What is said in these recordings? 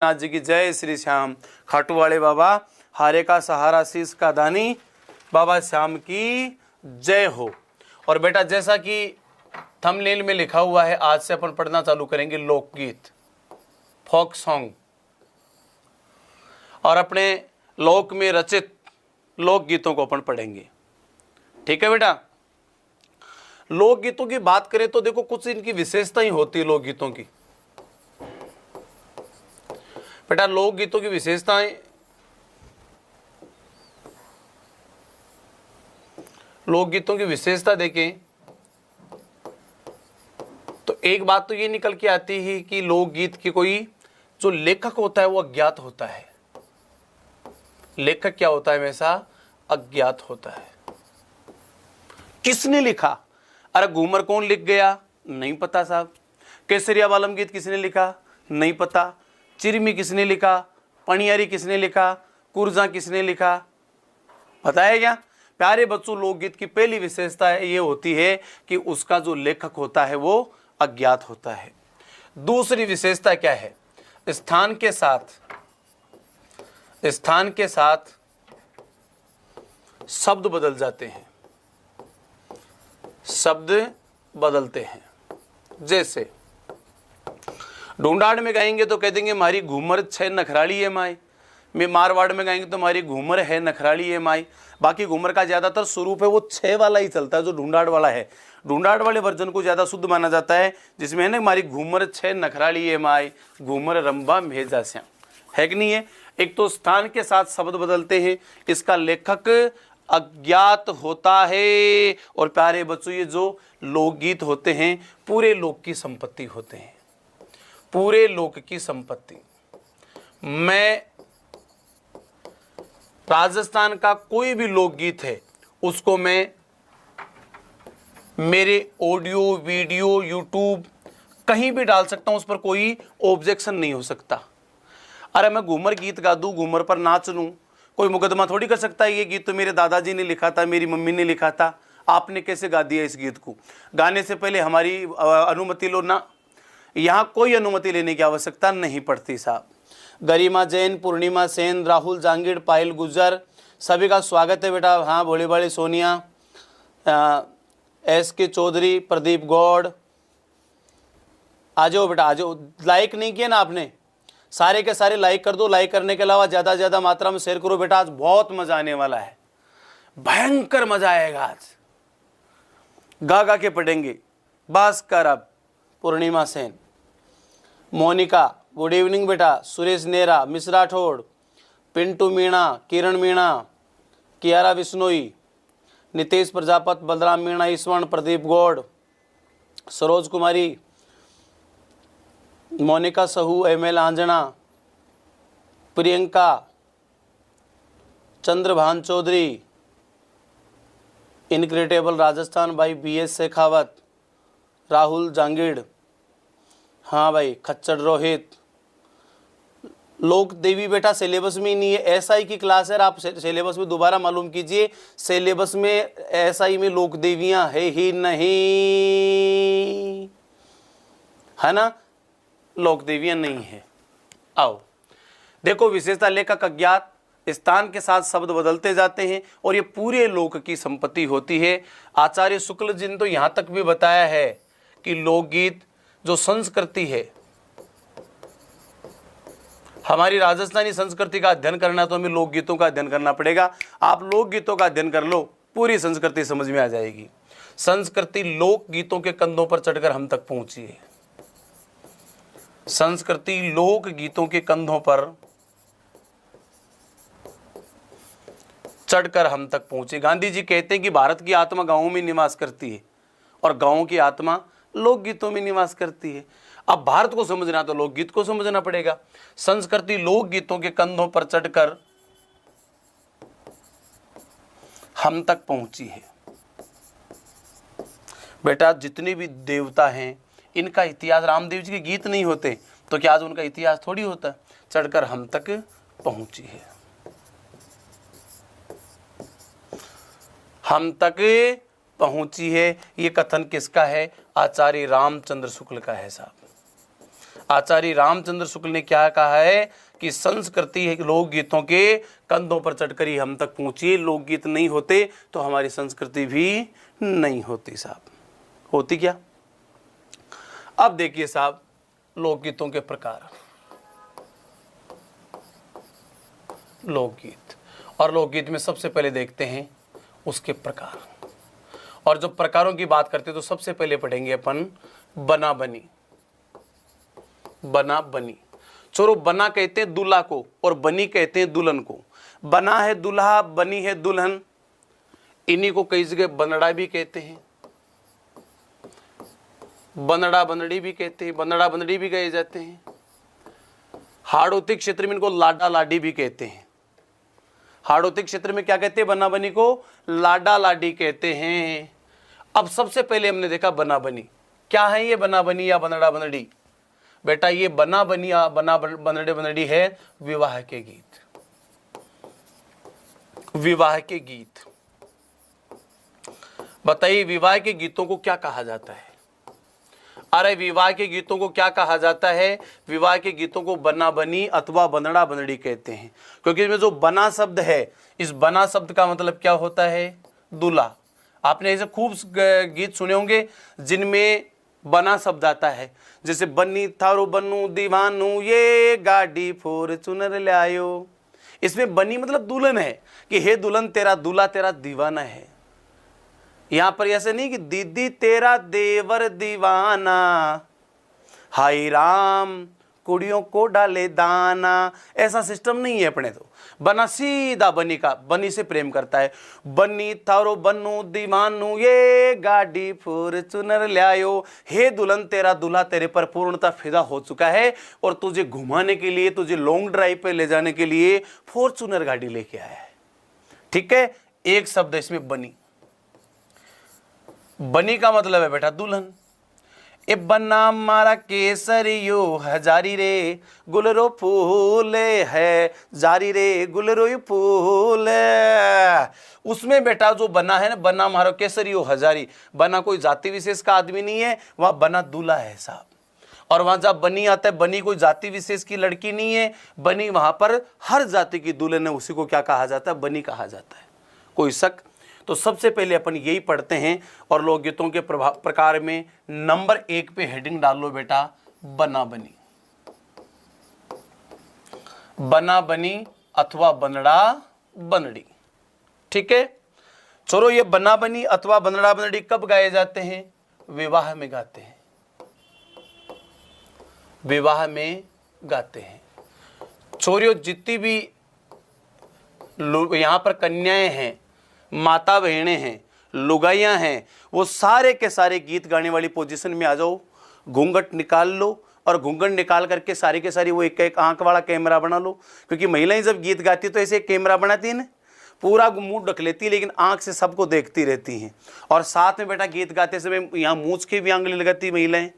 नाथ जी की जय। श्री श्याम खाटू वाले बाबा, हारे का सहारा शीश का दानी, बाबा श्याम की जय हो। और बेटा जैसा कि थंबनेल में लिखा हुआ है, आज से अपन पढ़ना चालू करेंगे लोकगीत, फोक सॉन्ग, और अपने लोक में रचित लोकगीतों को अपन पढ़ेंगे। ठीक है बेटा। लोकगीतों की बात करें तो देखो कुछ इनकी विशेषताएं होती है लोकगीतों की। बेटा लोकगीतों की विशेषताएं, लोकगीतों की विशेषता देखें तो एक बात तो ये निकल के आती है कि लोकगीत की कोई जो लेखक होता है वो अज्ञात होता है। लेखक क्या होता है? हमेशा अज्ञात होता है। किसने लिखा? अरे घूमर कौन लिख गया? नहीं पता साहब। केसरिया वालम गीत किसने लिखा? नहीं पता। चिरमी किसने लिखा? पणियारी किसने लिखा? कुरजा किसने लिखा? पता है क्या? प्यारे बच्चों, लोकगीत की पहली विशेषता ये होती है कि उसका जो लेखक होता है वो अज्ञात होता है। दूसरी विशेषता क्या है? स्थान के साथ शब्द बदल जाते हैं, शब्द बदलते हैं। जैसे ढूंढाड़ में गाएंगे तो कह देंगे मारी घूमर छह नखराली है माई। में मारवाड़ में गाएंगे तो मारी घूमर है नखराली है माई। बाकी घूमर का ज्यादातर स्वरूप है वो छह वाला ही चलता है, जो ढूंढाड़ वाला है। ढूंढाड़ वाले वर्जन को ज्यादा शुद्ध माना जाता है, जिसमें है ना मारी घूमर छह नखराली है माई, घूमर रंबा भेजा श्याम, है कि नहीं है। एक तो स्थान के साथ शब्द बदलते हैं, इसका लेखक अज्ञात होता है। और प्यारे बच्चों, ये जो लोकगीत होते हैं पूरे लोक की संपत्ति होते हैं, पूरे लोक की संपत्ति। मैं राजस्थान का कोई भी लोकगीत है उसको मैं मेरे ऑडियो वीडियो यूट्यूब कहीं भी डाल सकता हूं, उस पर कोई ऑब्जेक्शन नहीं हो सकता। अरे मैं घूमर गीत गा दूं, घूमर पर नाच लूं, कोई मुकदमा थोड़ी कर सकता है। ये गीत तो मेरे दादाजी ने लिखा था, मेरी मम्मी ने लिखा था, आपने कैसे गा दिया इस गीत को? गाने से पहले हमारी अनुमति लो ना। यहाँ कोई अनुमति लेने की आवश्यकता नहीं पड़ती साहब। गरिमा जैन, पूर्णिमा सेन, राहुल जांगीड़, पायल गुजर, सभी का स्वागत है बेटा। हाँ भोले भाले सोनिया, एस के चौधरी, प्रदीप गौड़, आ जाओ बेटा आ जाओ। लाइक नहीं किया ना आपने? सारे के सारे लाइक कर दो। लाइक करने के अलावा ज़्यादा से ज़्यादा मात्रा में शेयर करो बेटा। आज बहुत मजा आने वाला है, भयंकर मजा आएगा आज। गा गा के पढ़ेंगे। भास्कर, अब पूर्णिमा सेन, मोनिका, गुड इवनिंग बेटा। सुरेश नेहरा, मिश्रा ठोड़, पिंटू मीणा, किरण मीणा, कियारा बिश्नोई, नितेश प्रजापत, बलराम मीणा, ईश्वरण, प्रदीप गौड़, सरोज कुमारी, मोनिका सहू, एमएल आंजना, प्रियंका, चंद्रभान चौधरी, इनक्रेडिबल राजस्थान भाई, बीएस शेखावत, राहुल जांगीड़, हाँ भाई, खच्चर रोहित। लोक देवी बेटा सिलेबस में ही नहीं है, एसआई की क्लास है। आप सिलेबस में दोबारा मालूम कीजिए, सिलेबस में एसआई में लोक देवियां है ही नहीं, है ना? लोक देवियां नहीं है। आओ देखो, विशेषता लेखक अज्ञात, स्थान के साथ शब्द बदलते जाते हैं और ये पूरे लोक की संपत्ति होती है। आचार्य शुक्ल जी ने तो यहां तक भी बताया है कि लोकगीत जो संस्कृति है, हमारी राजस्थानी संस्कृति का अध्ययन करना तो हमें लोकगीतों का अध्ययन करना पड़ेगा। आप लोकगीतों का अध्ययन कर लो, पूरी संस्कृति समझ में आ जाएगी। संस्कृति लोकगीतों के कंधों पर चढ़कर हम तक पहुंची है। संस्कृति लोकगीतों के कंधों पर चढ़कर हम तक पहुंचे। गांधी जी कहते हैं कि भारत की आत्मा गांवों में निवास करती है और गांवों की आत्मा लोकगीतों में निवास करती है। अब भारत को समझना तो लोकगीत को समझना पड़ेगा। संस्कृति लोकगीतों के कंधों पर चढ़कर हम तक पहुंची है। बेटा जितने भी देवता हैं इनका इतिहास, रामदेव जी के गीत नहीं होते तो क्या आज उनका इतिहास थोड़ी होता? चढ़कर हम तक पहुंची है, हम तक पहुंची है। ये कथन किसका है? आचार्य रामचंद्र शुक्ल का है साहब। आचार्य रामचंद्र शुक्ल ने क्या कहा है कि संस्कृति है लोकगीतों के कंधों पर चढ़कर ही हम तक पहुंची। लोकगीत नहीं होते तो हमारी संस्कृति भी नहीं होती साहब। होती क्या? अब देखिए साहब, लोकगीतों के प्रकार, लोकगीत, और लोकगीत में सबसे पहले देखते हैं उसके प्रकार। और जब प्रकारों की बात करते हैं तो सबसे पहले पढ़ेंगे अपन बना बनी। बना बनी, चलो बना कहते हैं दूल्हा को और बनी कहते हैं दुल्हन को। बना है दूल्हा, बनी है दुल्हन। इन्हीं को कई जगह बनड़ा भी कहते हैं, बनड़ा बनड़ी भी कहते हैं, बनड़ा बनड़ी भी कहे जाते हैं। हाड़ौती क्षेत्र में इनको लाडा लाडी भी कहते हैं। हाड़ौती क्षेत्र में क्या कहते हैं? बना बनी को लाडा लाडी कहते हैं। अब सबसे पहले हमने देखा बना बनी। क्या है ये बना बनी या बनड़ा बनड़ी? बेटा ये बना बनी या बना बनड़े बनड़ी है विवाह के गीत। विवाह के गीत, बताइए विवाह के गीतों को क्या कहा जाता है? अरे विवाह के गीतों को क्या कहा जाता है? विवाह के गीतों को बना बनी अथवा बनड़ा बनड़ी कहते हैं, क्योंकि इसमें जो बना शब्द है, इस बना शब्द का मतलब क्या होता है? दूल्हा। आपने ऐसे खूब गीत सुने होंगे जिनमें बना शब्द आता है, जैसे बन्नी थारो बन्नू दीवानू ये गाड़ी फॉर्च्यूनर ले आयो। इसमें बनी मतलब दुल्हन है कि हे दुल्हन तेरा दूल्हा तेरा दीवाना है। यहां पर ऐसे नहीं कि दीदी तेरा देवर दीवाना, हाय राम कुड़ियों को डाले दाना, ऐसा सिस्टम नहीं है अपने। तो बना सीधा बनी का, बनी से प्रेम करता है। बन्नी थारो बन्नू दीवानू ये गाड़ी फॉर्च्यूनर ले आयो। हे दुल्हन तेरा दूल्हा तेरे पर पूर्णतः फिदा हो चुका है और तुझे घुमाने के लिए, तुझे लॉन्ग ड्राइव पे ले जाने के लिए फॉर्च्यूनर गाड़ी लेके आया है। ठीक है, एक शब्द इसमें बनी। बनी का मतलब है बेटा दुल्हन। ए बन्ना मारा केसरियो हजारी रे गुलरो फूल है जारी रे गुलरो फूल। उसमें बेटा जो बना है ना, बन्ना मारो केसरियो हजारी, बना कोई जाति विशेष का आदमी नहीं है, वह बना दूल्हा है साहब। और वहां जब बनी आता है, बनी कोई जाति विशेष की लड़की नहीं है, बनी वहां पर हर जाति की दुल्हन है, उसी को क्या कहा जाता है? बनी कहा जाता है। कोई शक? तो सबसे पहले अपन यही पढ़ते हैं और लोकगीतों के प्रकार में नंबर 1 पे हेडिंग डाल लो बेटा, बना बनी। बना बनी अथवा बनड़ा बनड़ी। ठीक है, चलो ये बना बनी अथवा बनड़ा बनड़ी कब गाए जाते हैं? विवाह में गाते हैं। विवाह में गाते हैं। छोरियों जितनी भी यहां पर कन्याएं हैं, माता बहनें हैं, लुगाइयां हैं, वो सारे के सारे गीत गाने वाली पोजीशन में आ जाओ। घूंघट निकाल लो और घूंघट निकाल करके सारी के सारी वो एक एक आंख वाला कैमरा बना लो, क्योंकि महिलाएं जब गीत गाती तो ऐसे एक कैमरा बनाती है ना, पूरा मुंह ढक लेती है लेकिन आंख से सबको देखती रहती हैं। और साथ में बेटा गीत गाते समय यहाँ मूछ के भी आंगली लगाती है महिलाएं,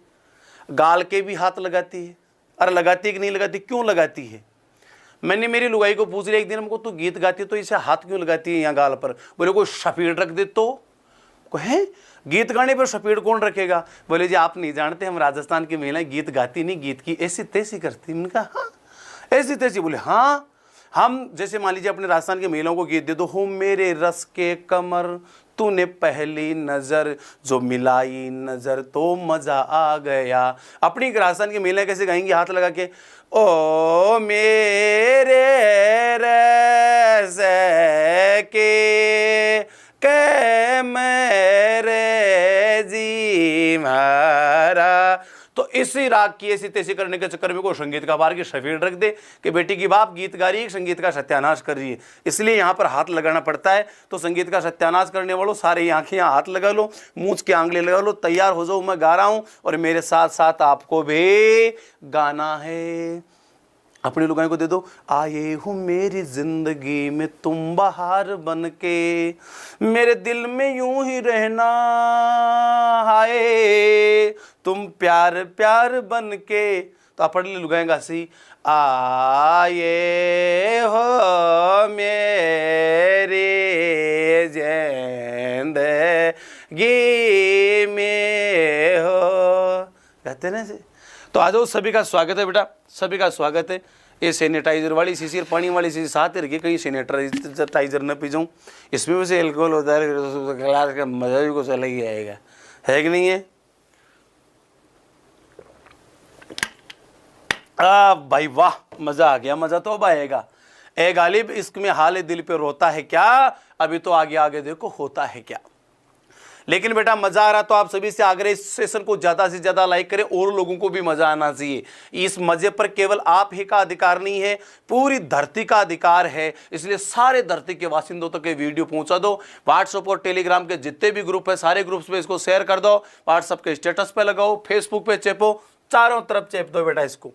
गाल के भी हाथ लगाती है। अरे लगाती है कि नहीं लगाती? क्यों लगाती है? मैंने मेरी लुगाई को पूछ लिया एक दिन, हमको तू गीत गाती है तो इसे हाथ क्यों लगाती है यहाँ गाल पर? बोले कोई शफीड़ रख दे तो। है गीत गाने पर शफीड़ कौन रखेगा? बोले जी आप नहीं जानते, हम राजस्थान की महिलाएं गीत गाती नहीं, गीत की ऐसी तैसी करती। मैंने कहा हाँ ऐसी तैसी? बोले हाँ, हम जैसे मान लीजिए अपने राजस्थान की महिलाओं को गीत दे दो, हो मेरे रस के कमर तूने पहली नजर जो मिलाई नजर तो मजा आ गया। अपनी राजस्थान की महिलाएं कैसे गाएंगी? हाथ लगा के, ओ मेरे रस के मेरे जी मारा। तो इसी राग की ऐसी तैसी करने के चक्कर में कोई संगीत का बार की शफीड़ रख दे कि बेटी की बाप गीत गा रही है, संगीत का सत्यानाश कर रही है, इसलिए यहाँ पर हाथ लगाना पड़ता है। तो संगीत का सत्यानाश करने वालों सारे आंखें यहाँ हाथ लगा लो, मूछ के आंगले लगा लो, तैयार हो जाओ, मैं गा रहा हूँ और मेरे साथ साथ आपको भी गाना है। अपने लुगाई को दे दो, आए हूँ मेरी जिंदगी में तुम बहार बन के, मेरे दिल में यूं ही रहना, हाय तुम प्यार प्यार बन के। तो आप पढ़ ले लुगाएगा सी, आए हो मेरी जिंदगी में हो, कहते ना से तो आ जाओ, सभी का स्वागत है बेटा, सभी का स्वागत है। ये सैनिटाइजर वाली शीशी और पानी वाली शीशी साथ ही रखिए, कहीं सैनिटाइजर न पी जाऊँ। इसमें वैसे एल्कोहल होता है, गिलास का मजा भी कुछ अलग ही आएगा, है कि नहीं है? भाई वाह, मजा आ गया, मजा तो अब आएगा। ए गालिब, इश्क में हाल दिल पे रोता है क्या, अभी तो आगे आगे देखो होता है क्या। लेकिन बेटा मजा आ रहा तो आप सभी से आग्रह, इस सेशन को ज्यादा से ज्यादा लाइक करें और लोगों को भी मजा आना चाहिए। इस मजे पर केवल आप ही का अधिकार नहीं है, पूरी धरती का अधिकार है। इसलिए सारे धरती के वासिंदों तक ये वीडियो पहुंचा दो। व्हाट्सएप और टेलीग्राम के जितने भी ग्रुप है सारे ग्रुप्स पे इसको शेयर कर दो, व्हाट्सएप के स्टेटस पे लगाओ, फेसबुक पे चेपो, चारों तरफ चेप दो बेटा इसको।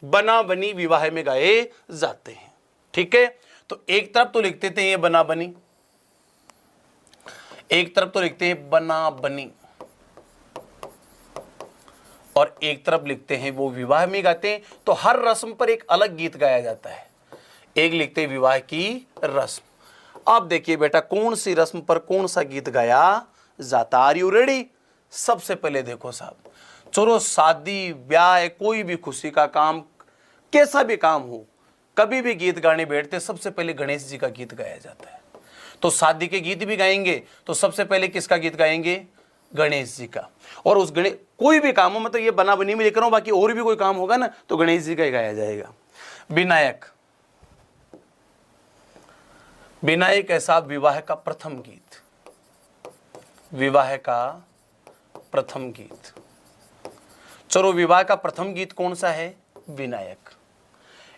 बना बनी विवाह में गाए जाते हैं, ठीक है। तो एक तरफ तो लिखते थे ये बना बनी, एक तरफ तो लिखते हैं बना बनी, और एक तरफ लिखते हैं वो विवाह में गाते हैं। तो हर रस्म पर एक अलग गीत गाया जाता है। एक लिखते हैं विवाह की रस्म। अब देखिए बेटा कौन सी रस्म पर कौन सा गीत गाया जाता। Are you ready? सबसे पहले देखो साहब, चलो शादी ब्याह कोई भी खुशी का काम, कैसा भी काम हो, कभी भी गीत गाने बैठते सबसे पहले गणेश जी का गीत गाया जाता है। तो शादी के गीत भी गाएंगे तो सबसे पहले किसका गीत गाएंगे? गणेश जी का। और उस गणेश, कोई भी काम हो, मतलब ये बना बनी में लिख रहा हूं, बाकी और भी कोई काम होगा ना तो गणेश जी का ही गाया जाएगा। विनायक, विनायक ऐसा विवाह का प्रथम गीत, विवाह का प्रथम गीत। चलो विवाह का प्रथम गीत कौन सा है? विनायक।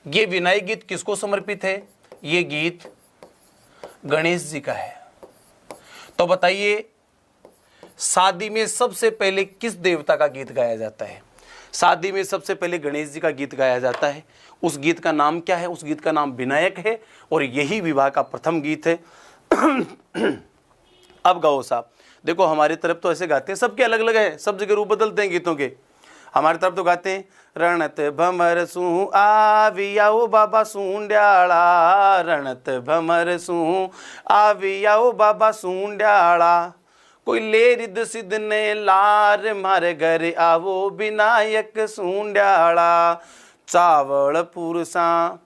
ये विनायक गीत किसको समर्पित है? ये गीत गणेश जी का है। तो बताइए शादी में सबसे पहले किस देवता का गीत गाया जाता है? शादी में सबसे पहले गणेश जी का गीत गाया जाता है। उस गीत का नाम क्या है? उस गीत का नाम विनायक है और यही विवाह का प्रथम गीत है। अब गाओ साहब, देखो हमारी तरफ तो ऐसे गाते हैं, सबके अलग अलग है, सब जगह रूप बदलते हैं गीतों के। हमारी तरफ तो गाते हैं रणत भमर सू आवियाओ बाबा सूंड्याला, रणत भमर सू आवियाओ बाबा सूंड्याला, कोई ले रिद सिद्ध ने लार मारे घर आवो विनायक सूंड्याला, चावल पुरसा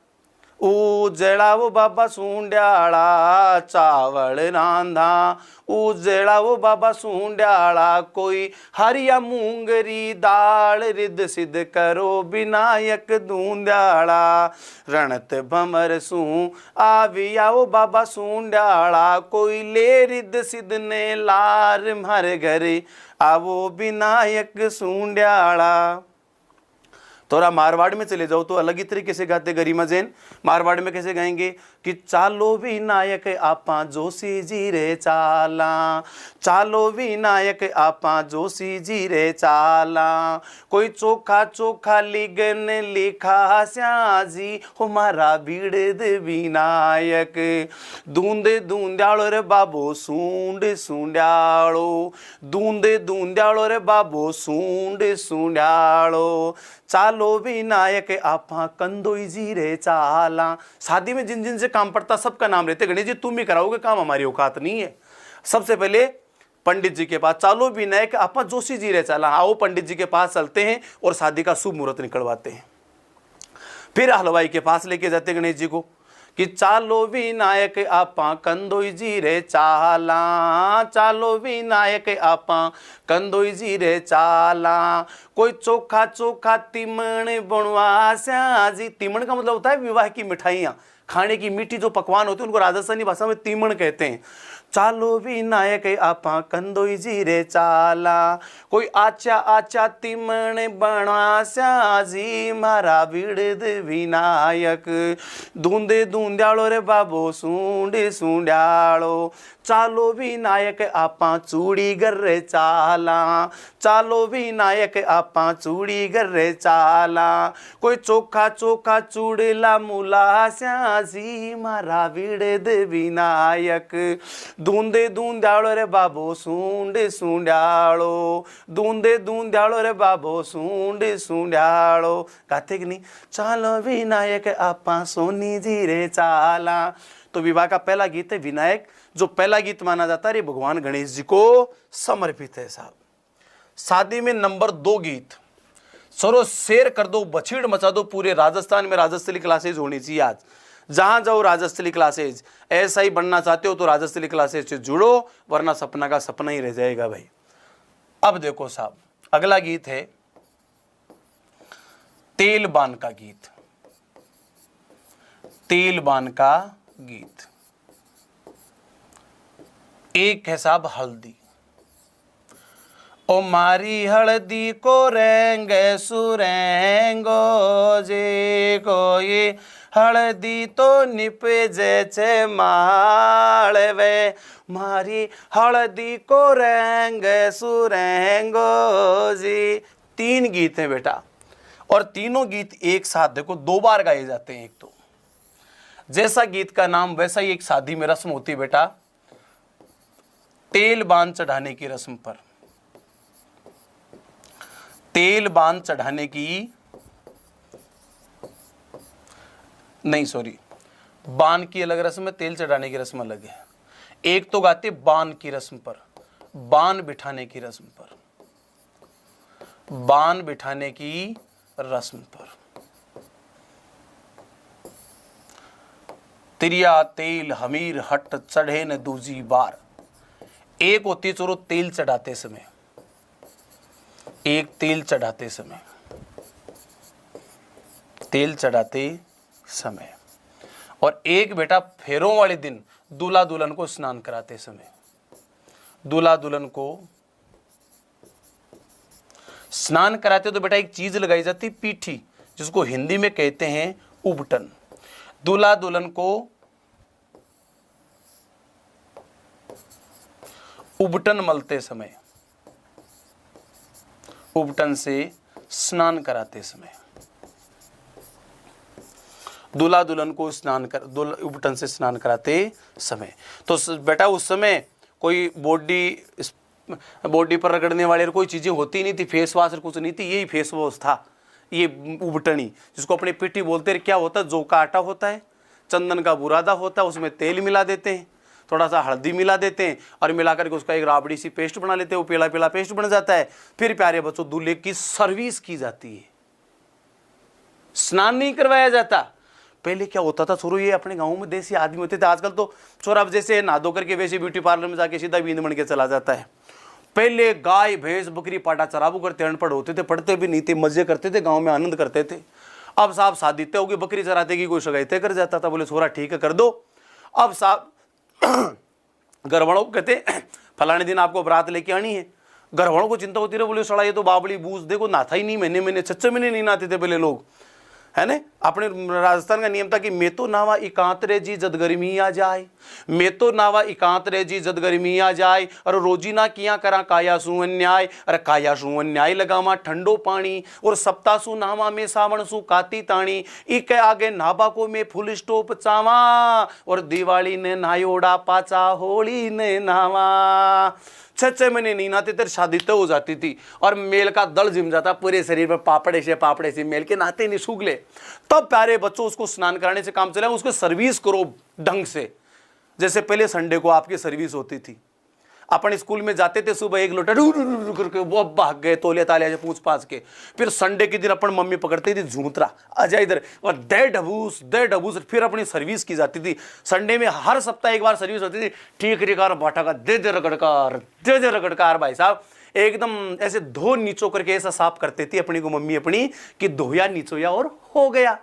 उजड़ाओ बाबा सूंड्याला, चावल रांधा उजड़ाओ बाबा सूंड्याला, कोई हरिया मूंगरी दाल रिद सिद्ध करो विनायक दूंद्याला, रणत भमर सू आवियाओ बाबा सूंड्याला, कोई ले रिद सिद्ध ने लार मारे घरे आवो विनायक सूंड्याला। थोड़ा मारवाड़ में चले जाओ तो अलग ही तरीके से गाते गरिमा जैन। मारवाड़ में कैसे गाएंगे कि चालो विनायक आपा जोशी जी रे चाला, चालो विनायक आपा जोशी जी रे चाला, कोई चोखा चोखा लिगन लिखा श्याजी हमारा बीड़द विनायक, दूंदे दूंद्यालो रे बाबो सूंड सूंड्यालो, दूंदे दूंद्यालो रे बाबो सूंड सूंड्यालो, चालो विनायक आपा कंदोई जी रे चाला। शादी में जिन जिन से काम पड़ता सबका नाम लेते, गणेश जी तुम ही कराओगे काम, हमारी औकात नहीं है। सबसे पहले पंडित जी के पास, चालो विनायक आपा जोशी जी रे चाला, आओ पंडित जी के पास चलते हैं और शादी का शुभ मुहूर्त निकलवाते हैं। फिर हलवाई के पास लेके जाते गणेश जी को कि चालो विनायक आपा कंदोई जी रे चाला, चालो विनायक आपा कंदोई जी रे चाला, कोई चोखा चोखा तिमण बनवा श्याजी। तिमण का मतलब होता है विवाह की मिठाइयाँ, खाने की मीठी जो पकवान होते हैं उनको राजस्थानी भाषा में तिमण कहते हैं। चालो विनायक आपा कंदोई जी रे चाला, कोई आचा आचा तिमण बना श्याजी मारा बिड़द विनायक, दूंदे दूंद्यालो रे बाबो सूंडे सूंड्यालो, चालो विनायक आपा चूड़ी गर्रे चाला, चालो विनायक आपा चूड़ी गर्रे चाला, कोई चोखा चोखा चूड़ला मुला श्याजी मारा बिड़द विनायक, दूंदे दूंद्यालो रे बाबो सूंडे सूंड्यालो, दूंदे दूंद्यालो रे बाबो सूंडे सूंड्यालो। गाते कि नहीं? चालो विनायक आपा सोनी जी रे चाला। तो विवाह का पहला गीत है विनायक, जो पहला गीत माना जाता है ये भगवान गणेश जी को समर्पित है साहब। शादी में नंबर 2 गीत, सरो शेर कर दो, बछीड़ मचा दो। पूरे राजस्थान में राजस्थली क्लासेज होनी चाहिए। आज जहां जाओ राजस्थली क्लासेज। ऐसा ही बनना चाहते हो तो राजस्थली क्लासेज से जुड़ो, वरना सपना का सपना ही रह जाएगा भाई। अब देखो साहब, अगला गीत है तेलबान का गीत। तेलबान का गीत एक है साहब हल्दी। ओ मारी हल्दी को रंग सुरेंगो जे को, ये हल्दी तो निपजे छे माळवे। मारी हल्दी को रंग सुरेंगो जी। 3 गीत हैं बेटा, और तीनों गीत एक साथ देखो 2 बार गाए जाते हैं। एक तो जैसा गीत का नाम वैसा ही एक शादी में रस्म होती है बेटा, तेल बान चढ़ाने की रस्म पर। तेल बान चढ़ाने की नहीं, सॉरी, बान की अलग रस्म है, तेल चढ़ाने की रस्म अलग है। एक तो गाते बान की रस्म पर, बान बिठाने की रस्म पर, बान बिठाने की रस्म पर। तिरिया तेल हमीर हट चढ़े न दूजी बार। एक होती चोरो तेल चढ़ाते समय, एक तेल चढ़ाते समय, तेल चढ़ाते समय, और एक बेटा फेरों वाले दिन दूल्हा दुल्हन को स्नान कराते समय। दूल्हा दुल्हन को स्नान कराते तो बेटा एक चीज लगाई जाती पीठी, जिसको हिंदी में कहते हैं उबटन। दूल्हा दुल्हन को उबटन मलते समय, उबटन से स्नान कराते समय, दूल्हा दुल्हन को उबटन से स्नान कराते समय। तो बेटा उस समय कोई बॉडी पर रगड़ने वाले कोई चीजें होती नहीं थी, फेस वॉश कुछ नहीं थी, यही फेस वॉश था, ये उबटनी, जिसको अपने पिट्ठी बोलते हैं। क्या होता है, जौ का आटा होता है, चंदन का बुरादा होता है, उसमें तेल मिला देते हैं, थोड़ा सा हल्दी मिला देते हैं, और मिलाकर के उसका एक राबड़ी सी पेस्ट बना लेते हैं। वो पीला पीला पेस्ट बन जाता है। फिर प्यारे बच्चों दूल्हे की सर्विस की जाती है, स्नान नहीं करवाया जाता। पहले क्या होता था छोरो, ये अपने गांव में देसी आदमी होते थे। आजकल तो छोरा अब जैसे नहा धो करके वैसे ब्यूटी पार्लर में जाके सीधा बींद बन के चला जाता है। पहले गाय भैंस बकरी पाटा चराबू करते, अनपढ़ होते थे, पढ़ते भी नहीं थे, मजे करते थे, गाँव में आनंद करते थे। अब साहब शादी तय होगी, बकरी चराते की कोई सगाई तय कर जाता था। बोले छोरा ठीक है कर दो। अब साहब घर वालों को कहते फलाने दिन आपको बरात लेके आनी है। घर वालों को चिंता होती रहे, बोले सड़ा ये तो बाबड़ी बूझ देखो नहाता ही नहीं, महीने महीने 6 महीने नहीं नहाते थे पहले लोग, है ना। अपने राजस्थान का नियम था कि मैं तो नावा एकांत रे जी जद गर्मी आ जाए, मैं तो नावा एकांत रे जी जद गर्मी आ जाए, और रोजी ना किया करा काया सु अन्याय, अरे काया सु अन्याय लगावा ठंडो पानी, और सप्ताह सु नावा में सावन सु काती ताणी, इके आगे नाभा को मैं फुल स्टॉप चावा, और दिवाली ने नायोड़ा पाचा होली ने नावा। 6 महीने नहीं नहाते थे, शादी तय हो जाती थी, और मेल का दल जिम जाता पूरे शरीर में, पापड़े से मेल के नहाते नहीं सूख ले। तब प्यारे बच्चों उसको स्नान कराने से काम चला, उसको सर्विस करो ढंग से। जैसे पहले संडे को आपकी सर्विस होती थी, अपन स्कूल में जाते थे, सुबह 1 लोटा करके वो भाग गए तौलिया तालिया से पूछ पाछ के। फिर संडे के दिन अपन मम्मी पकड़ती थी झूंतरा, आजा इधर, और दे ढबूस, फिर अपनी सर्विस की जाती थी। संडे में हर सप्ताह एक बार सर्विस होती थी। ठीक रिकार बाटा का दे रगड़कार भाई साहब, एकदम ऐसे धो नीचो करके ऐसा साफ करती थी अपनी को मम्मी अपनी, कि धोया नीचोया और हो गया।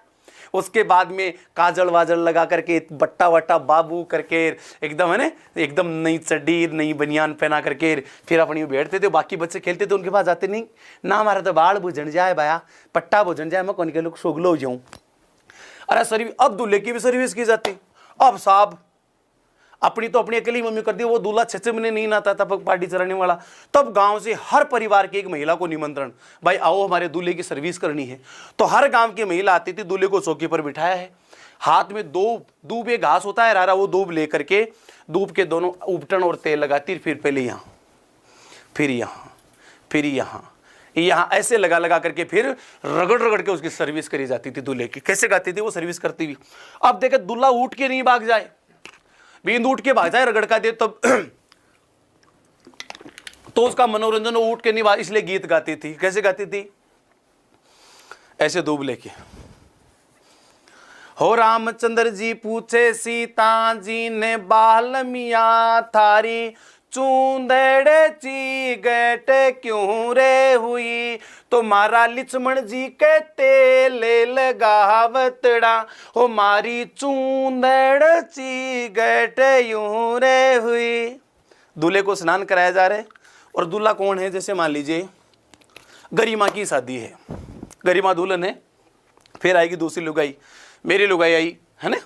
उसके बाद में काजल वाजल लगा करके, बट्टा वट्टा बाबू करके, एकदम है ना, एकदम नई चड्डी नई बनियान पहना करके फिर अपनी बैठते थे। बाकी बच्चे खेलते थे, उनके पास जाते नहीं ना, हमारा तो बाल बुझन जाए भाया, पट्टा बुझन जाए, मैं कौन के लोग सोगलो जाऊं। अरे सर्विस, अब दूल्हे की भी सर्विस की जाती। अब साहब अपनी तो अपनी अकेली मम्मी कर दी, वो दूल्हा 6 महीने नहीं नहाता था पार्टी चलाने वाला। तब गांव से हर परिवार की एक महिला को निमंत्रण, भाई आओ हमारे दूल्हे की सर्विस करनी है। तो हर गांव की महिला आती थी, दूल्हे को चौकी पर बिठाया है, हाथ में दूब एक घास होता है रारा, वो दूब लेकर के दूब के दोनों उपटन और तेल लगाती, फिर पहले यहाँ फिर यहाँ फिर यहाँ ऐसे लगा लगा करके फिर रगड़ के उसकी सर्विस करी जाती थी दूल्हे की। कैसे गाती थी वो सर्विस करती हुई। अब देखे दूल्हा उठ के नहीं भाग जाए, बींद उठ के भाग जाए रगड़ का दे तब तो उसका मनोरंजन उठ के नहीं भाग, इसलिए गीत गाती थी। कैसे गाती थी, ऐसे दूब लेके। हो रामचंद्र जी पूछे सीता जी ने बालमिया थारी चूंदड़ ची गट क्यों रे हुई, तो मारा लक्ष्मण जी के तेले लगावतड़ा, हो मारी चूंदड़ ची गट यूं रे हुई। दूल्हे को स्नान कराया जा रहा है। और दूल्हा कौन है? जैसे मान लीजिए गरिमा की शादी है, गरिमा दुल्हन है, फिर आएगी दूसरी लुगाई, मेरी लुगाई आई है ना।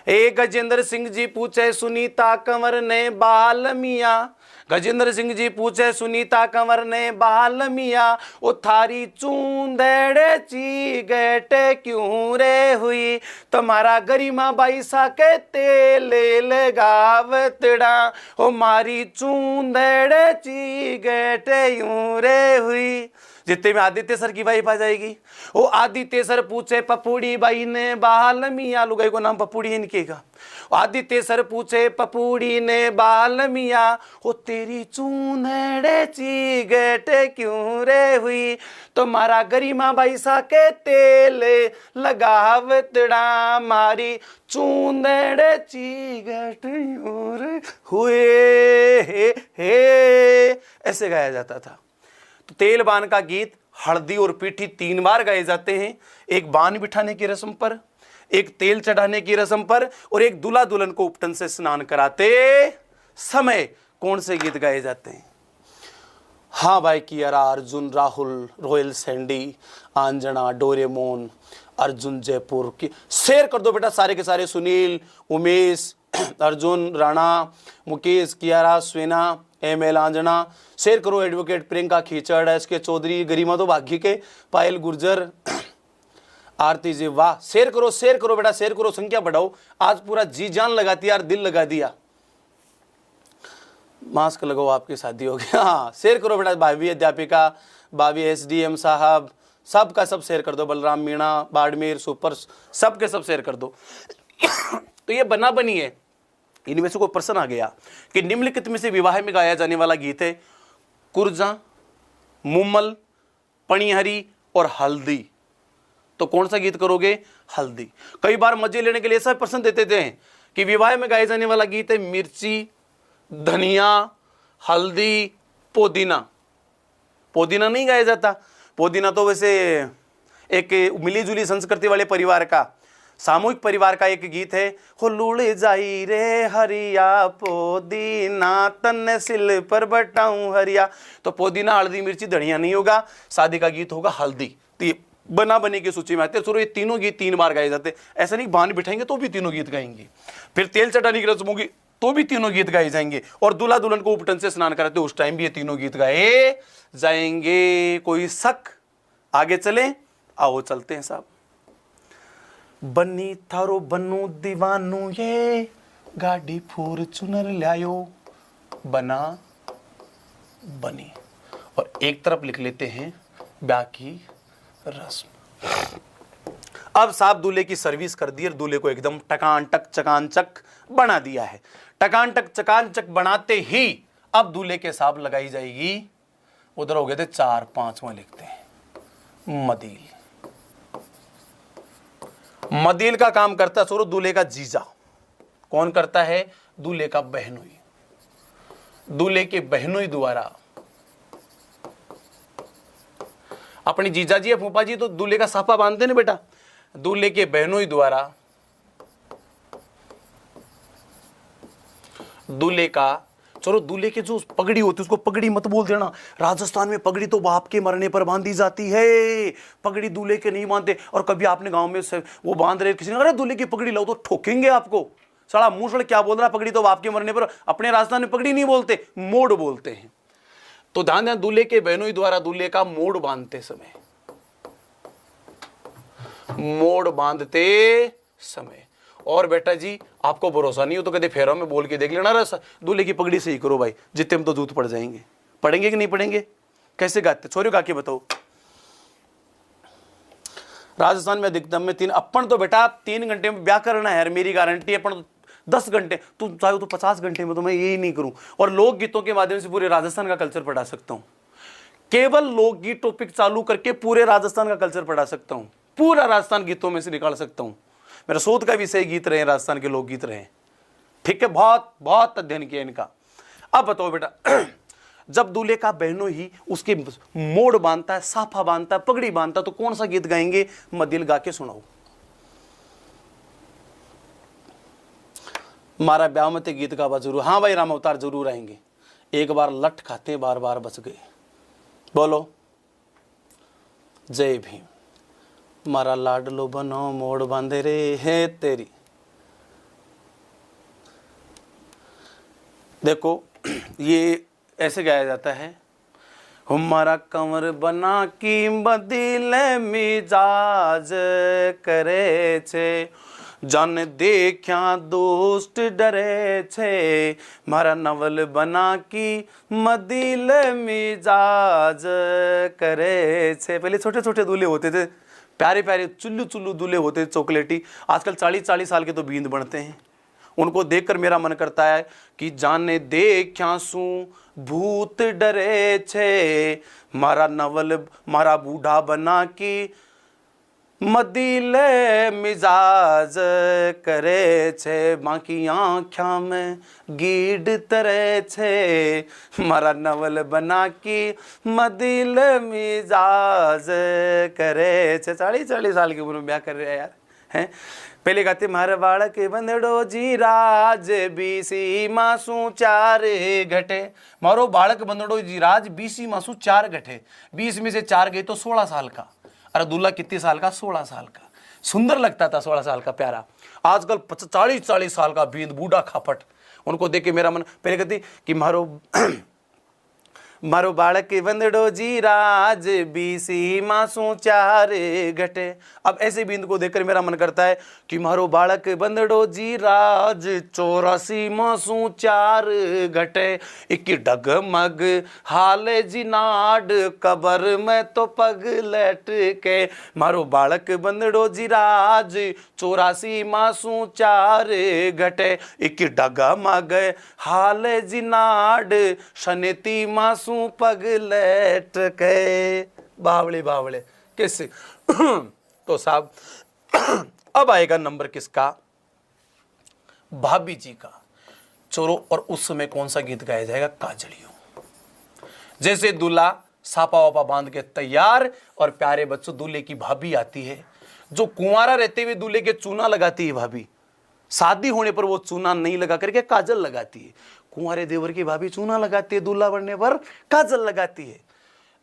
एक गजेंद्र सिंह जी पूछे सुनीता कंवर ने बाल मिया, गजेंद्र सिंह जी पूछे सुनीता कंवर ने बाल मिया, ओ थारी चूंदड़ ची गट क्यों रे हुई, तुम्हारा गरिमा बाई सा के तेले लगावतड़ा, ओ मारी चूंदड़ ची गट यूं रे हुई। जितने में आदित्य सर की वाइफ आ जाएगी। वो आदित्य सर पूछे पपूड़ी बाई ने बाल मिया, लुगाई को नाम पपूड़ी है इनके का। आदित्य सर पूछे पपूड़ी ने बाल मिया, हो तेरी चूंदड़ ची गट क्यों रे हुई, तो मारा गरिमा बाई सा के तेले लगावतड़ा, मारी चूंदड़ ची गट यूं रे हुए हे। ऐसे गाया जाता था। तो तेल बान का गीत हल्दी और पीठी 3 बार गाए जाते हैं। एक बान बिठाने की रस्म पर, एक तेल चढ़ाने की रस्म पर, और एक दूल्हा दुल्हन को उपटन से स्नान कराते समय कौन से गीत गाए जाते हैं? हाँ भाई, Kiara, Arjun, Rahul, royal Sandy, Anjana, Doraemon, Arjun Jaipur की शेयर कर दो बेटा सारे के सारे। सुनील, उमेश, अर्जुन, राणा, मुकेश, कियारा, स्वेना, एमएल आंजना, शेयर करो। एडवोकेट प्रियंका खीचड़, एसके चौधरी, गरिमा तो भाग्य के, पायल गुर्जर, आरती जी, वाह। शेयर करो बेटा, शेयर करो, संख्या बढ़ाओ। आज पूरा जी जान लगा दिया यार, दिल लगा दिया। मास्क लगाओ, आपकी शादी हो गया। हाँ, शेयर करो बेटा। भाभी अध्यापिका, भाभी एसडीएम साहब, सबका सब शेयर कर दो। बलराम मीणा, बाड़मेर, सुपर, सबके सब शेयर कर दो। तो ये बना बनी है। इनमें से कोई प्रश्न आ गया कि निम्नलिखित में से विवाह में गाया जाने वाला गीत है कुर्जा, मुम्मल, पणिहरी और हल्दी, तो कौन सा गीत करोगे? हल्दी। कई बार मजे लेने के लिए ऐसा प्रश्न देते थे कि विवाह में गाया जाने वाला गीत है मिर्ची, धनिया, हल्दी, पुदीना। पुदीना नहीं गाया जाता। पुदीना तो वैसे एक मिलीजुली संस्कृति वाले परिवार का, सामूहिक परिवार का एक गीत है। हो लूड़ जाई रे हरिया पुदीना, तन सिल पर बटाऊं हरिया। तो पुदीना, हल्दी, मिर्ची, धनिया नहीं होगा। शादी का गीत होगा हल्दी। तो ये बना बनी की सूची में आते हैं। ये तीनों गीत 3 बार गाए जाते। ऐसा नहीं बान बिठाएंगे तो भी तीनों गीत गाएंगे। फिर तेल चटाने की रस्म होगी तो भी तीनों गीत गाए जाएंगे। और दूल्हा दुल्हन को उपटन से स्नान कराते उस टाइम भी ये तीनों गीत गाए जाएंगे। कोई शक? आगे चले, आओ चलते हैं साहब। बन्नी थारो बन्नू दीवानू ये गाड़ी फॉर्च्यूनर लायो, बना बनी। और एक तरफ लिख लेते हैं ब्याह की रस्म। अब साहब दूल्हे की सर्विस कर दी और दूल्हे को एकदम टकान टक चकान चक बना दिया है। टकान टक चकान चक बनाते ही अब दूल्हे के साहब लगाई जाएगी, उधर हो गए थे 4-5वां लिखते हैं, मदील। मदील का काम करता है सोरो दूल्हे का जीजा। कौन करता है? दूल्हे का बहनोई। दूल्हे के बहनोई द्वारा अपनी जीजा जी या फूफा जी तो दूल्हे का साफा बांधते ना बेटा। दूल्हे के बहनोई द्वारा दूल्हे का, चलो दूल्हे के जो पगड़ी होती है उसको पगड़ी मत बोल देना। राजस्थान में पगड़ी तो बाप के मरने पर बांधी जाती है, पगड़ी दूल्हे के नहीं बांधते। और कभी आपने गांव में से वो बांध रहे, किसी ने अरे दूल्हे की पगड़ी लाओ तो ठोकेंगे आपको। साला मुंह सड़ क्या बोल रहा, पगड़ी तो बाप के मरने पर। अपने राजस्थान में पगड़ी नहीं बोलते, मोड़ बोलते हैं। तो ध्यान दें, दूल्हे के बहनोई द्वारा दूल्हे का मोड़ बांधते समय, मोड़ बांधते समय। और बेटा जी आपको भरोसा नहीं हो तो कदे फेरों में बोल के देख लेना, दूल्हे की पगड़ी सही करो भाई, जितने में तो जूत पड़ जाएंगे। पढ़ेंगे कि नहीं पढ़ेंगे? कैसे गाते? छोरियों गा के बताओ। राजस्थान में अधिकतम में 3, अपन तो बेटा 3 घंटे में ब्याह करना है यार, मेरी गारंटी है। अपन 10 घंटे, तू चाहे तो 50 घंटे में, तो मैं यही नहीं करूं। और लोक गीतों के माध्यम से पूरे राजस्थान का कल्चर पढ़ा सकता हूं। केवल लोकगीत टॉपिक चालू करके पूरे राजस्थान का कल्चर पढ़ा सकता हूं, पूरा राजस्थान गीतों में से निकाल सकता हूं। मेरा शोध का विषय गीत रहे, राजस्थान के लोकगीत रहे। ठीक है, बहुत बहुत अध्ययन किया इनका। अब बताओ बेटा, जब दूल्हे का बहनों ही उसके मोड़ बांधता है, साफा बांधता है, पगड़ी बांधता है, तो कौन सा गीत गाएंगे? मदिल गा के सुनाओ। मारा ब्याह में ते गीत गावा जरूर। हाँ भाई, राम अवतार जरूर आएंगे। एक बार लठ खाते बार बार बच गए। बोलो जय भीम। मारा लाडलो बनो मोड़ बांधे रे है तेरी। देखो ये ऐसे गाया जाता है, हमारा कंवर बना की बदिल मिजाज करे छे, जान देखा दोस्त डरे छे, मारा नवल बना की मदिल मिजाज करे छे। पहले छोटे छोटे दूल्हे होते थे, प्यारे प्यारे चुल्लू चुल्लू दूल्हे होते थे, चॉकलेटी। आजकल 40-40 साल के तो बींद बनते हैं। उनको देखकर मेरा मन करता है कि जाने देखा सू भूत डरे छे, मारा नवल मारा बूढ़ा बना की मदिल मिजाज करे छे, बाकी आँख्या में गीड तरे छे, मारा नवल बना की मदिल मिजाज करे छे। 40-40 साल की उम्र में ब्याह कर रहे हैं यार, हैं। पहले गाते मारे बालक बंदड़ो जी राज बीसी मासू 4 घटे। मारो बालक बंदड़ो जी राज 20 मासू 4 घटे। 20 में से 4 गए तो 16 साल का। अरे दूल्हा कितने साल का? 16 साल का। सुंदर लगता था 16 साल का प्यारा। आजकल 40-40 साल का बींद बूढ़ा खापट। उनको देख के मेरा मन पहले कहती कि मारो बालक बंदड़ो जी राज 20 मासू 4 घटे। अब ऐसे बिंद को देखकर मेरा मन करता है कि मारो बालक बंदड़ो जी राज 84 मासू 4 घटे। एक डगमग हाले जी नाड कबर में तो पग लट के, मारो बालक बंदड़ो जी राज 84 मासू 4 घटे। एक डगमग हाले जी नाड शनेती मासू पग लेट के। बावले बावले किस तो साहब अब आएगा नंबर किसका? भाभी जी का। चोरो और उस समय कौन सा गीत गाया जाएगा? काजलियों। जैसे दूल्हा सापा वापा बांध के तैयार और प्यारे बच्चों दूल्हे की भाभी आती है, जो कुंवारा रहते हुए दूल्हे के चूना लगाती है भाभी। शादी होने पर वो चूना नहीं लगा करके काजल लगाती है। कुंवारे देवर की भाभी चूना लगाती है, दूल्हा बनने पर काजल लगाती है।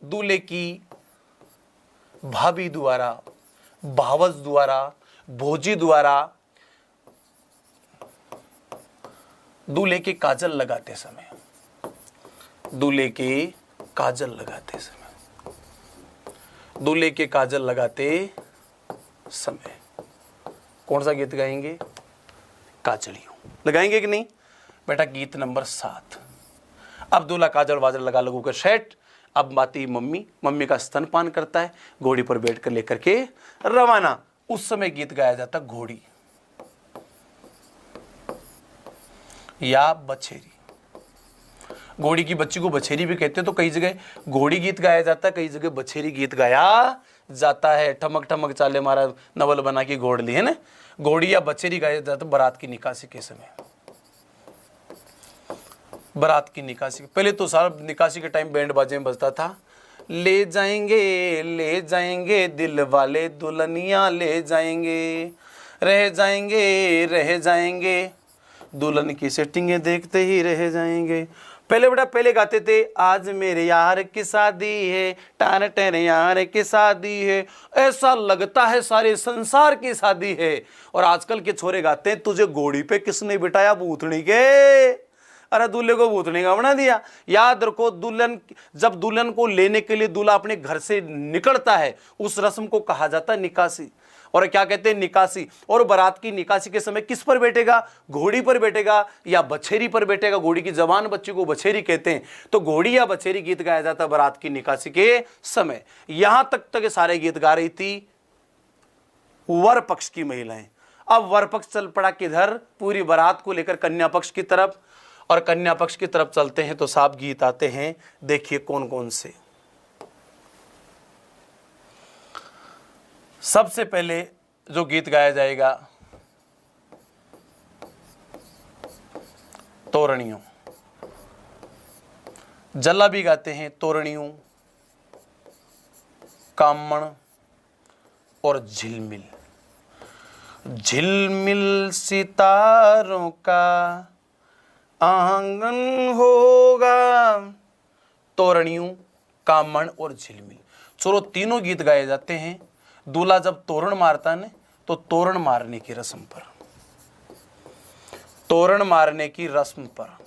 दूल्हे की भाभी द्वारा, भावज द्वारा, भोजी द्वारा दूल्हे के काजल लगाते समय, दूल्हे के काजल लगाते समय, दूल्हे के काजल लगाते समय कौन सा गीत गाएंगे? काजलियों। लगाएंगे कि नहीं बेटा? गीत नंबर 7। अब दूल्हा काजल वाजल लगा लगू कर सेट। अब आती मम्मी, मम्मी का स्तनपान करता है, घोड़ी पर बैठ कर लेकर के रवाना। उस समय गीत गाया जाता घोड़ी या बछेरी। घोड़ी की बच्ची को बछेरी भी कहते हैं, तो कई जगह घोड़ी गीत गाया जाता है, कई जगह बछेरी गीत गाया जाता है। ठमक ठमक चाले मारा नवल बना की घोड़ ली है ना। घोड़ी या बछेरी गाया जाता बारात की निकासी के समय। बारात की निकासी पहले तो सारा निकासी के टाइम बैंड बाजे में बजता था, ले जाएंगे दिल वाले दुल्हनिया ले जाएंगे, रह जाएंगे दुल्हन की सेटिंगें देखते ही रह जाएंगे। पहले बेटा पहले गाते थे आज मेरे यार की शादी है, टान टेन यार की शादी है, ऐसा लगता है सारे संसार की शादी है। और आजकल के छोरे गाते हैं तुझे घोड़ी पे किसने बिठाया भूतनी के। अरे दूल्हे को भूतनी का बना दिया। याद रखो दुल्हन, जब दुल्हन को लेने के लिए दूल्हा अपने घर से निकलता है उस रस्म को कहा जाता है निकासी। और क्या कहते हैं? निकासी। और बारात की निकासी के समय किस पर बैठेगा? घोड़ी पर बैठेगा या बछेरी पर बैठेगा? घोड़ी की जवान बच्ची को बछेरी कहते हैं। तो घोड़ी या बछेरी गीत गाया जाता है बारात की निकासी के समय। यहां तक सारे गीत गा रही थी वर पक्ष की महिलाएं। अब वर पक्ष चल पड़ा किधर? पूरी बारात को लेकर कन्या पक्ष की तरफ। और कन्या पक्ष की तरफ चलते हैं तो साफ गीत आते हैं, देखिए कौन कौन से। सबसे पहले जो गीत गाया जाएगा तोरणियों। जल्ला भी गाते हैं तोरणियों, कामण और झिलमिल। झिलमिल सितारों का आंगन होगा, तोरणियों, कामण और झिलमिल, चलो तीनों गीत गाए जाते हैं दूल्हा जब तोरण मारता ने, तो तोरण मारने की रस्म पर, तोरण मारने की रस्म पर।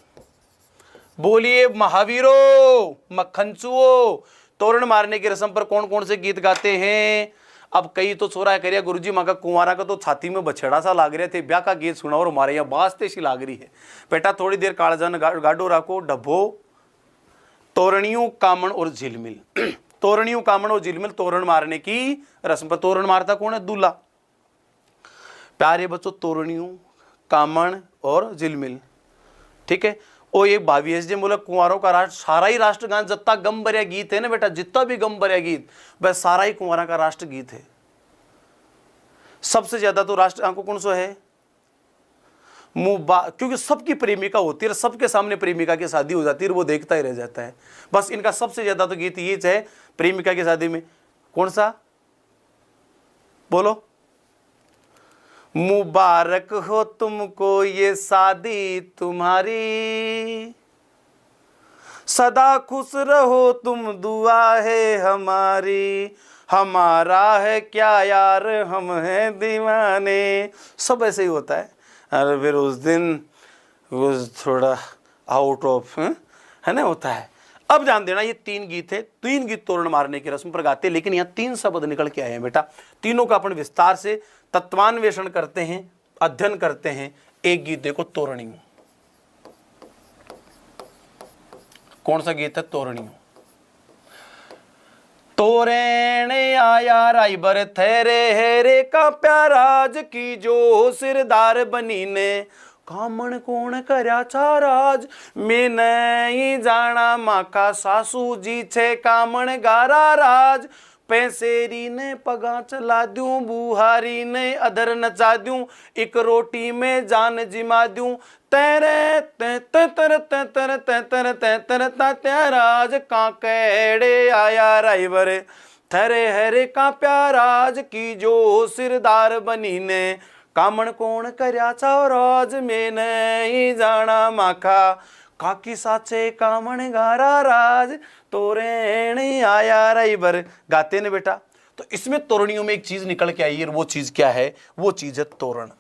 बोलिए महावीरों, मक्खनचुओ, तोरण मारने की रस्म पर कौन कौन से गीत गाते हैं? अब कई तो छोरा करिया गुरुजी माँ का कुंवारा का तो छाती में बछड़ा सा लाग रहे थे, ब्याह का गीत सुना और हमारे यहाँ बास्ते सी लाग रही है। बेटा थोड़ी देर कालजन गाडो राखो डब्बो। तोरणियों, कामण और झिलमिल। तोरणियों, कामण और झिलमिल, तोरण मारने की रस्म पर। तोरण मारता कौन है? दूल्हा। प्यारे बच्चों, तोरणियों, कामण और झिलमिल, ठीक है। और एक भावी जी बोला कुंवारों का राष्ट्र, सारा ही राष्ट्रगान जितना गम भरिया गीत है ना बेटा, जितना भी गम भरिया गीत वह सारा ही कुंवारा का राष्ट्र गीत है। सबसे ज्यादा तो राष्ट्र गान को कौन सा है? क्योंकि सबकी प्रेमिका होती है, सबके सामने प्रेमिका की शादी हो जाती है, वो देखता ही रह जाता है। बस इनका सबसे ज्यादा तो गीत ये है प्रेमिका की शादी में। कौन सा? बोलो। मुबारक हो तुमको ये शादी तुम्हारी, सदा खुश रहो तुम दुआ है हमारी, हमारा है क्या यार हम हैं दीवाने। सब ऐसे ही होता है। अरे फिर उस दिन वो थोड़ा आउट ऑफ है ना, होता है। अब जान देना ये तीन गीत है, तीन गीत तोरण मारने की रस्म पर गाते, लेकिन यहाँ तीन शब्द निकल के आए हैं बेटा। तीनों का अपन विस्तार से तत्वान्वेषण करते हैं, अध्ययन करते हैं। एक गीत देखो तोरणियों। कौन सा गीत है? तोरणियों। तोरण आया राइबर थेरे हेरे का प्याराज की जो सिरदार बनी ने, कामण कौन करया चाराज मैं नहीं जाना माँ का सासू जी छे कामण गारा राज, पैसेरी ने पगा चला दूं बुहारी ने अधर नचा दूं, एक रोटी में जान जिमा दूं, तेरे तर त्याराज काकेड़े आया राइवर थरे हरे का प्याराज की जो सिरदार बनी ने, कामण कौन करया चाराज में नहीं जाना माखा काकी साचे कामण गारा राज, तोरण आया राइबर। गाते ने बेटा। तो इसमें तोरणियों में एक चीज निकल के आई है, वो चीज क्या है? वो चीज है तोरण।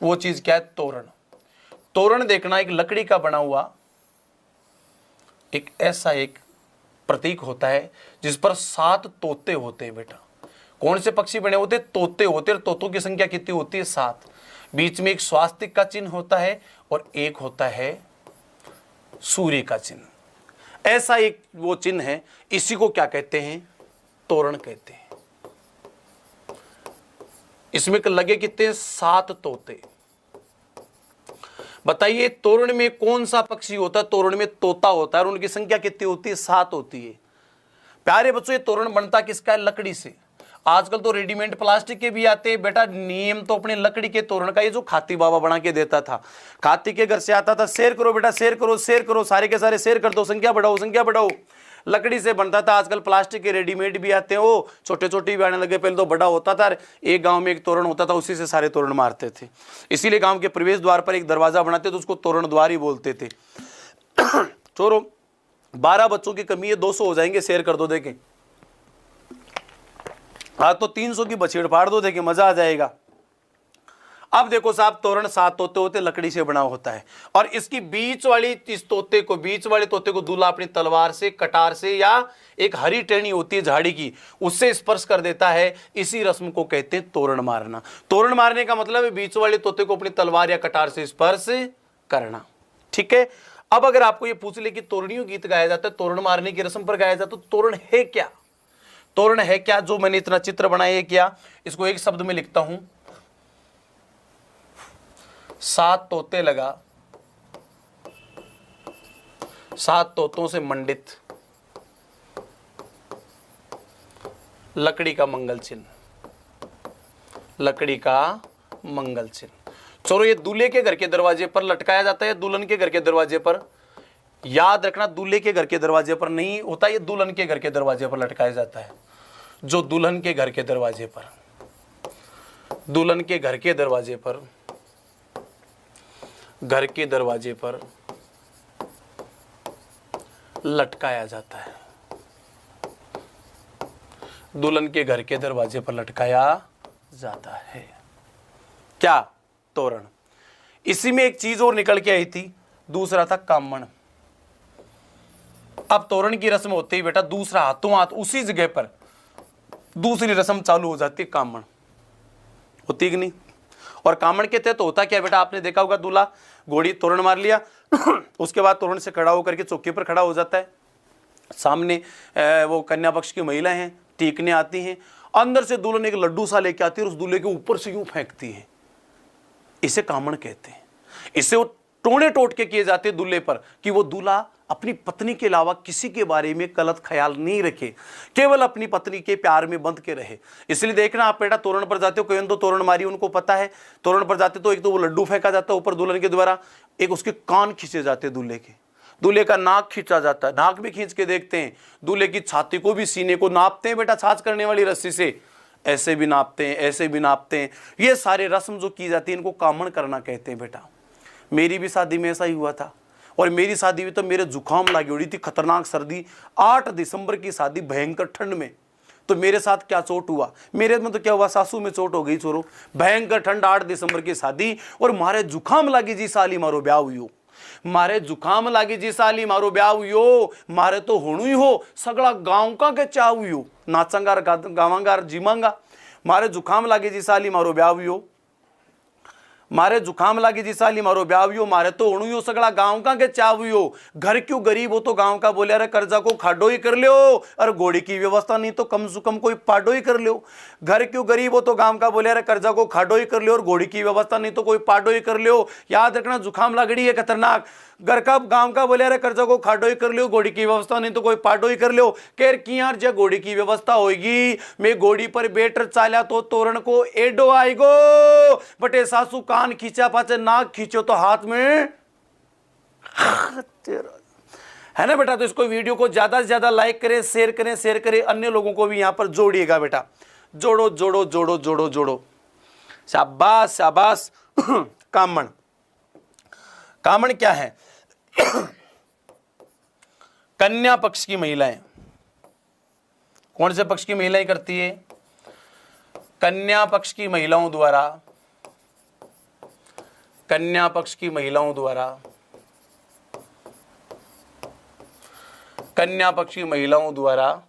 वो चीज क्या है? तोरण। तोरण देखना एक लकड़ी का बना हुआ एक ऐसा एक प्रतीक होता है जिस पर 7 तोते होते हैं बेटा। कौन से पक्षी बने होते? तोते होते हैं। तोतों की संख्या कितनी होती है? 7। बीच में एक स्वास्तिक का चिन्ह होता है और एक होता है सूर्य का चिन्ह। ऐसा एक वो चिन्ह है, इसी को क्या कहते हैं? तोरण कहते हैं। इसमें लगे कितने? 7 तोते। बताइए तोरण में कौन सा पक्षी होता है? तोरण में तोता होता है और उनकी संख्या कितनी होती है? 7 होती है। प्यारे बच्चों, ये तोरण बनता किसका है? लकड़ी से। आजकल तो रेडीमेड प्लास्टिक के भी आते हैं बेटा। नियम तो अपने लकड़ी के तोरण का, ये जो खाती बाबा बना के देता था, खाती के घर से आता था, शेयर करो बेटा, शेयर करो, शेयर करो, सारे के सारे शेयर कर दो, संख्या बढ़ाओ, संख्या बढ़ाओ। लकड़ी से बनता था। आजकल प्लास्टिक के रेडीमेड भी आते हैं, वो छोटे छोटे भी आने लगे। पहले तो बड़ा होता था, एक गांव में एक तोरण होता था, उसी से सारे तोरण मारते थे। इसीलिए गांव के प्रवेश द्वार पर एक दरवाजा बनाते थे, उसको तोरण द्वार ही बोलते थे। चोरो 12 बच्चों की कमी है, 200 हो जाएंगे, शेयर कर दो। देखें हाँ, तो 300 की बछेड़ फाड़ दो, देखें मजा आ जाएगा। अब देखो साहब, तोरण 7 तोते होते, लकड़ी से बना होता है, और इसकी बीच वाली इस तोते को, बीच वाले तोते को दूल्हा अपनी तलवार से, कटार से, या एक हरी टहनी होती है झाड़ी की, उससे स्पर्श कर देता है। इसी रस्म को कहते हैं तोरण मारना। तोरण मारने का मतलब है बीच वाले तोते को अपनी तलवार या कटार से स्पर्श करना। ठीक है। अब अगर आपको ये पूछ ले कि तोरणियों गीत गाया जाता है, तोरण मारने की रस्म पर गाया जाता है, तो तोरण है क्या? तोरण है क्या? जो मैंने इतना चित्र बनाया है क्या, इसको एक शब्द में लिखता हूं। 7 तोते लगा, 7 तोतों से मंडित लकड़ी का मंगल चिन्ह। लकड़ी का मंगल चिन्ह। चलो ये दूल्हे के घर के दरवाजे पर लटकाया जाता है, दुल्हन के घर के दरवाजे पर। याद रखना दूल्हे के घर के दरवाजे पर नहीं होता, ये दुल्हन के घर के दरवाजे पर लटकाया जाता है। जो दुल्हन के घर के दरवाजे पर, दुल्हन के घर के दरवाजे पर, घर के दरवाजे पर लटकाया जाता है, दुल्हन के घर के दरवाजे पर लटकाया जाता है। क्या? तोरण। इसी में एक चीज और निकल के आई थी, दूसरा था कामण। अब तोरण की रस्म होते ही बेटा दूसरा हाथों हाथ उसी जगह पर दूसरी रस्म चालू हो जाती है, कामण होती कि नहीं। और कामण के तहत तो होता क्या बेटा, आपने देखा होगा दूल्हा घोड़ी तोरण मार लिया उसके बाद तोरण से खड़ा होकर के चौकी पर खड़ा हो जाता है, सामने वो कन्या पक्ष की महिलाएं हैं, टीकने आती हैं, अंदर से दुल्हन एक लड्डू सा लेके आती है और उस दूल्हे के ऊपर से यूं फेंकती है। इसे कामण कहते हैं। इसे वो टोने टोट के किए जाते दूल्हे पर कि वो दूल्हा अपनी पत्नी के अलावा किसी के बारे में गलत ख्याल नहीं रखे, केवल अपनी पत्नी के प्यार में बंध के रहे। इसलिए देखना आप बेटा तोरण पर जाते हो, कोई तो तोरण मारी उनको पता है, तोरण पर जाते तो एक तो वो लड्डू फेंका जाता है ऊपर दुल्हन के द्वारा, एक उसके कान खींचे जाते दूल्हे के, दूल्हे का नाक खींचा जाता है, नाक भी खींच के देखते हैं, दूल्हे की छाती को भी सीने को नापते हैं बेटा छाछ करने वाली रस्सी से, ऐसे भी नापते हैं, ऐसे भी नापते हैं। ये सारे रस्म जो की जाती है इनको कामण करना कहते हैं बेटा। मेरी भी शादी में ऐसा ही हुआ था, और मेरी शादी में तो मेरे जुकाम लगी हुई थी, खतरनाक सर्दी, 8 दिसंबर की शादी, भयंकर ठंड में। तो मेरे साथ क्या चोट हुआ, मेरे में तो क्या हुआ, सासू में चोट हो गई छोरो, भयंकर ठंड, 8 दिसंबर की शादी, और मारे जुकाम लागी जी साली मारो ब्याह हुई हो, मारे जुकाम लागी जी साली मारो ब्याह हुई हो, मारे तो होणु ही हो, सगड़ा गांव का के चाह हुई हो, नाचंगार गावांगार जीमांगा, मारे जुकाम लागी जी साली मारो ब्याह हुई हो, मारे जुकाम लागी जी साली मारो ब्याह हुई हो, मारे तो होणु हो, सगड़ा गांव का के चाह हुई हो, घर क्यों गरीब हो तो गांव का बोले अरे कर्जा को खाडो ही कर लो, अरे घोड़ी की व्यवस्था नहीं तो कम से कम कोई पाडो ही कर लो, घर क्यों गरीब हो तो गांव का बोले अरे कर्जा को खाडो ही कर लो, और घोड़ी की व्यवस्था नहीं तो कोई पाडो ही कर लो। याद रखना जुकाम लागड़ी है खतरनाक, घर का गांव का बोले अरे कर्जा को खाडो ही कर लो, घोड़ी की व्यवस्था नहीं तो कोई पाडो ही कर लो। केर की यार जे घोड़ी की व्यवस्था होगी, मैं घोड़ी पर बैठ चाल्या तो तोरण को एडो आएगो, बटे सासू कान खींचा पाचे नाक खींचो तो हाथ में है ना बेटा। तो इसको वीडियो को ज्यादा से ज्यादा लाइक करें, शेयर करें, शेयर करें, अन्य लोगों को भी यहां पर जोड़िएगा बेटा, जोड़ो जोड़ो जोड़ो जोड़ो जोड़ो, शाबाश शाबाश। कामण, कामण क्या है? कन्या पक्ष की महिलाएं, कौन से पक्ष की महिलाएं करती है? कन्या पक्ष की महिलाओं द्वारा, कन्या पक्ष की महिलाओं द्वारा, कन्या पक्ष की महिलाओं द्वारा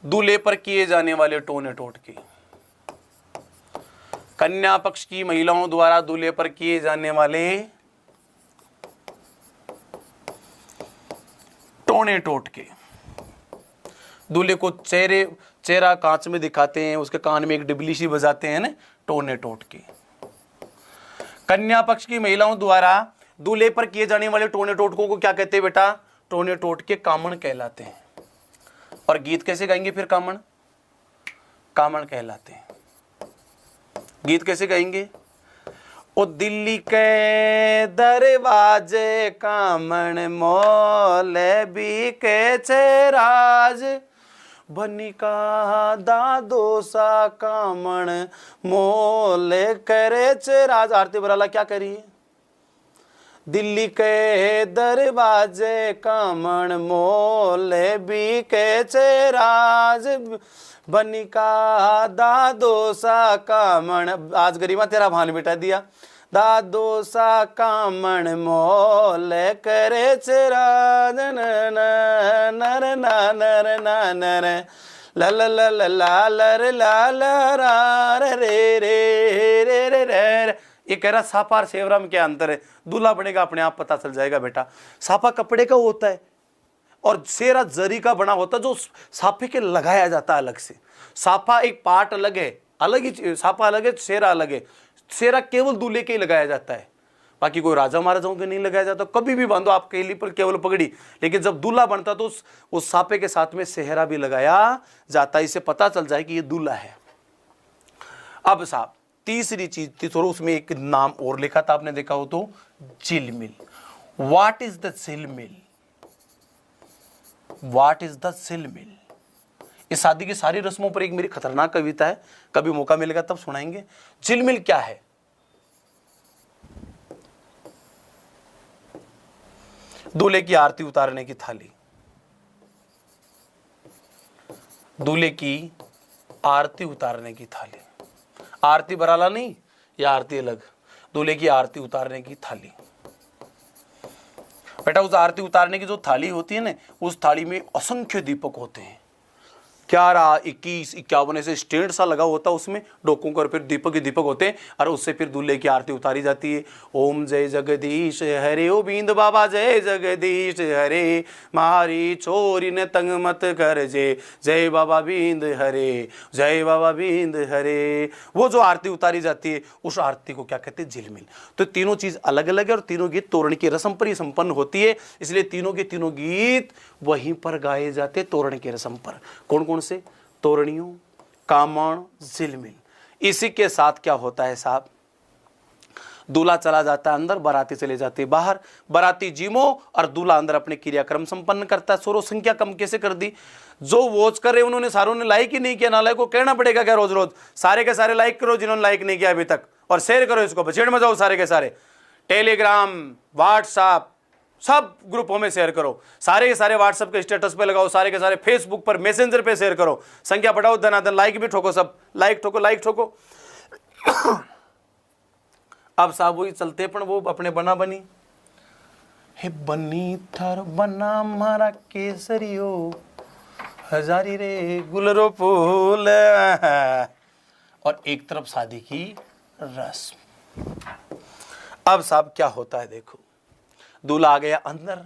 दूल्हे पर किए जाने वाले टोने टोटके, कन्या पक्ष की महिलाओं द्वारा दूल्हे पर किए जाने वाले टोने टोटके, दूल्हे को चेहरा कांच में दिखाते हैं, उसके कान में एक डिबली सी बजाते हैं ना, टोने टोटके। कन्या पक्ष की महिलाओं द्वारा दूल्हे पर किए जाने वाले टोने टोटकों को क्या कहते हैं बेटा? टोने टोटके कामण कहलाते हैं। और गीत कैसे गाएंगे फिर? कामण, कामण कहलाते हैं। गीत कैसे गाएंगे? ओ दिल्ली के दरवाजे कामण मोले भी के राज, बनी का दादो सा कामण मोले करे राज। आरती बराला क्या करिए? दिल्ली के दरवाजे कामण मोले भी के राज, बनी का दादो सा कामण। आज गरिमा तेरा भान बिठा दिया। दादो सा कामण मोले करे राज, नर नर नर ला ला ला ला ला ला ला ला रे रे रे रे रे। ये कह रहा सापा और सेवरा में क्या अंतर है? दूल्हा बनेगा अपने आप पता चल जाएगा बेटा। सापा कपड़े का होता है और सेरा जरी का बना होता है, जो साफे के लगाया जाता है अलग से। साफा एक पार्ट अलग है, अलग ही साफा अलग है, सेरा अलग है। सेरा केवल दूल्हे के ही लगाया जाता है, बाकी कोई राजा महाराजाओं के नहीं लगाया जाता। कभी भी बांधो आप केली पर केवल पगड़ी, लेकिन जब दूल्हा बनता तो उस साफे के साथ में सेहरा भी लगाया जाता है। इससे पता चल जाए कि ये दूल्हा है। अब साहब तीसरी चीज थी, थोड़ा उसमें एक नाम और लिखा था, आपने देखा हो तो, झिलमिल। व्हाट इज द झिलमिल? व्हाट इज द झिलमिल? इस शादी की सारी रस्मों पर एक मेरी खतरनाक कविता है, कभी मौका मिलेगा तब सुनाएंगे। झिलमिल क्या है? दूल्हे की आरती उतारने की थाली, दूल्हे की आरती उतारने की थाली। आरती बराला नहीं, या आरती अलग, दूल्हे की आरती उतारने की थाली। बेटा उस आरती उतारने की जो थाली होती है ना, उस थाली में असंख्य दीपक होते हैं, 11, 21, 51 ऐसे स्टैंड सा लगा होता है उसमें डोकों का, और फिर दीपक ही दीपक होते हैं, और उससे फिर दूल्हे की आरती उतारी जाती है। ओम जय जगदीश हरे, ओ बींद बाबा जय जगदीश हरे, मारी छोरी ने तंग मत कर जे, जय बाबा बींद हरे, जय बाबा बींद हरे। वो जो आरती उतारी जाती है उस आरती को क्या कहते हैं? झिलमिल। तो तीनों चीज अलग अलग है, और तीनों गीत तोरण की रस्म पर ही संपन्न होती है, इसलिए तीनों के तीनों गीत वहीं पर गाए जाते तोरण की रस्म पर। कौन कौन से? तोरणियों, कामण, झिलमिल। इसी के साथ क्या होता है साहब, दूल्हा चला जाता है अंदर, बाराती चले जाते हैं बाहर। बाराती जीमो और दूल्हा अंदर अपने क्रियाक्रम संपन्न करता है। सोरो संख्या कम कैसे कर दी? जो वॉच कर रहे उन्होंने सारों ने लाइक ही नहीं किया, नालायक को कहना पड़ेगा क्या रोज रोज? सारे के सारे लाइक करो जिन्होंने लाइक नहीं किया अभी तक, और शेयर करो इसको, बचेड़ में जाओ सारे के सारे, टेलीग्राम, व्हाट्सएप, सब ग्रुपों में शेयर करो, सारे के सारे व्हाट्सएप के स्टेटस पे लगाओ, सारे के सारे फेसबुक पर, मैसेंजर पे शेयर करो, संख्या बढ़ाओ, धनाधन लाइक भी ठोको, सब लाइक ठोको, लाइक ठोको। अब साहब वही चलते पण वो अपने बना बनी, हे बनी थार बना मारा केसरियो, हजारी रे गुलरो फूल, और एक तरफ शादी की रस्म। अब साहब क्या होता है देखो, दूल्हा आ गया अंदर,